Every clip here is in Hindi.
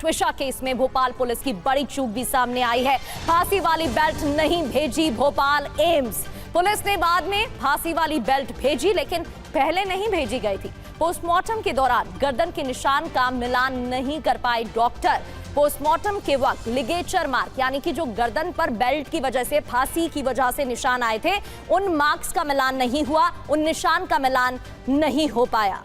ट्विशा केस में भोपाल पुलिस की बड़ी चूक भी सामने आई है। फांसी वाली बेल्ट नहीं भेजी भोपाल एम्स। पुलिस ने बाद में फांसी वाली बेल्ट भेजी, लेकिन पहले नहीं भेजी गई थी। पोस्टमार्टम के दौरान गर्दन के निशान का मिलान नहीं कर पाए डॉक्टर। पोस्टमार्टम के वक्त लिगेचर मार्क, यानी कि जो गर्दन पर बेल्ट की वजह से, फांसी की वजह से निशान आए थे, उन मार्क्स का मिलान नहीं हुआ, उन निशान का मिलान नहीं हो पाया।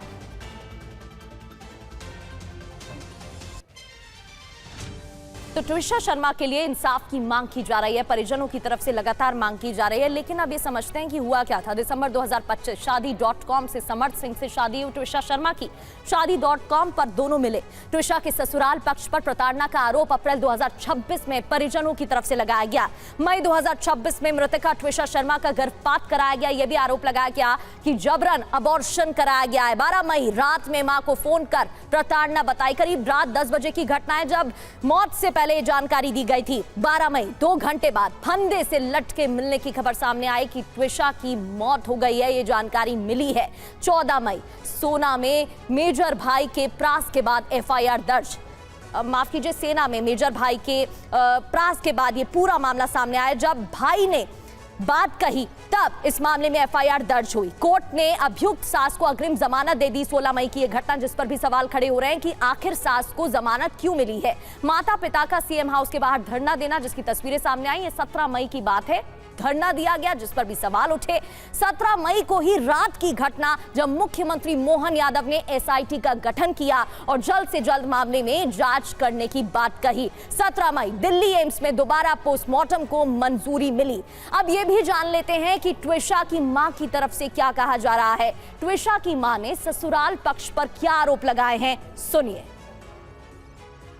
तो ट्विशा शर्मा के लिए इंसाफ की मांग की जा रही है, परिजनों की तरफ से लगातार मांग की जा रही है। लेकिन अब ये समझते हैं कि हुआ क्या था। दिसंबर 2025 शादी.com से समर्थ सिंह से शादी हुई ट्विशा शर्मा की। शादी.com पर दोनों मिले। ट्विशा के ससुराल पक्ष पर प्रताड़ना का आरोप अप्रैल 2026 में परिजनों की तरफ से लगाया गया। मई 2026 में मृतका ट्विशा शर्मा का गर्भपात कराया गया। यह भी आरोप लगाया गया कि जबरन अबॉर्शन कराया गया है। 12 मई रात में मां को फोन कर प्रताड़ना बताई। करीब रात 10 बजे की घटना है, जब मौत से पहले जानकारी दी गई थी। 12 मई 2 घंटे बाद फंदे से लटके मिलने की खबर सामने आई कि ट्विशा की मौत हो गई है। ये जानकारी मिली है। 14 मई सोना में मेजर भाई के प्रास के बाद एफआईआर दर्ज, माफ कीजिए, सेना में मेजर भाई के प्रास के बाद ये पूरा मामला सामने आया। जब भाई ने बात कही तब इस मामले में एफआईआर दर्ज हुई। कोर्ट ने अभियुक्त सास को अग्रिम जमानत दे दी। 16 मई की यह घटना, जिस पर भी सवाल खड़े हो रहे हैं कि आखिर सास को जमानत क्यों मिली है। माता पिता का सीएम हाउस के बाहर धरना देना, जिसकी तस्वीरें सामने आई, ये 17 मई की बात है। धरना दिया गया, जिस पर भी सवाल उठे। 17 मई को ही रात की घटना, जब मुख्यमंत्री मोहन यादव ने एसआईटी का गठन किया और जल्द से जल्द मामले में जांच करने की बात कही। 17 मई दिल्ली एम्स में दोबारा पोस्टमार्टम को मंजूरी मिली। अब ये भी जान लेते हैं कि ट्विशा की मां की तरफ से क्या कहा जा रहा है। ट्विशा की मां ने ससुराल पक्ष पर क्या आरोप लगाए हैं, सुनिए।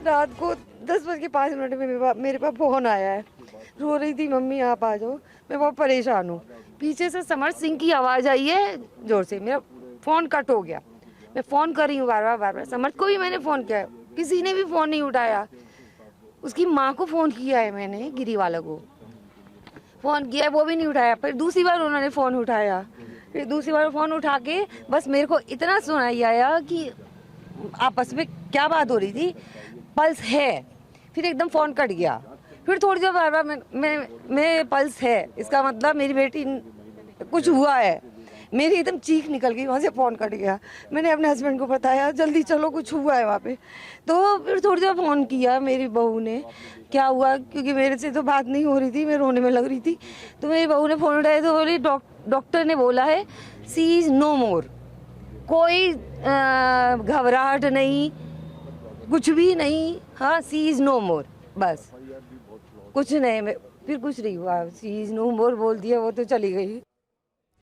रात को 10:05 में मेरे पास फोन आया है। रो रही थी, मम्मी आप आ जाओ, मैं बहुत परेशान हूँ। पीछे से समर्थ सिंह की आवाज़ आई है जोर से। मेरा फ़ोन कट हो गया। मैं फ़ोन कर रही हूँ बार बार। समर्थ को भी मैंने फ़ोन किया, किसी ने भी फ़ोन नहीं उठाया। उसकी माँ को फ़ोन किया है मैंने, गिरीवाला को फ़ोन किया है, वो भी नहीं उठाया। फिर दूसरी बार उन्होंने फ़ोन उठाया। फिर दूसरी बार फ़ोन उठा के बस मेरे को इतना सुनाई आया कि आपस में क्या बात हो रही थी, पल्स है। फिर एकदम फ़ोन कट गया। फिर थोड़ी देर बार मैं पल्स है, इसका मतलब मेरी बेटी कुछ हुआ है। मेरी एकदम चीख निकल गई, वहाँ से फ़ोन कट गया। मैंने अपने हस्बैंड को बताया, जल्दी चलो कुछ हुआ है वहाँ पे। तो फिर थोड़ी देर फ़ोन किया मेरी बहू ने, क्या हुआ, क्योंकि मेरे से तो बात नहीं हो रही थी, मैं रोने में लग रही थी। तो मेरी बहू ने फ़ोन उठाया तो बोली डॉक्टर ने बोला है सी इज़ नो मोर। कोई घबराहट नहीं, कुछ भी नहीं। हाँ, सी इज़ नो मोर, बस कुछ नहीं। फिर कुछ नहीं हुआ। सी इज़ नो मोर बोल दिया, वो तो चली गई।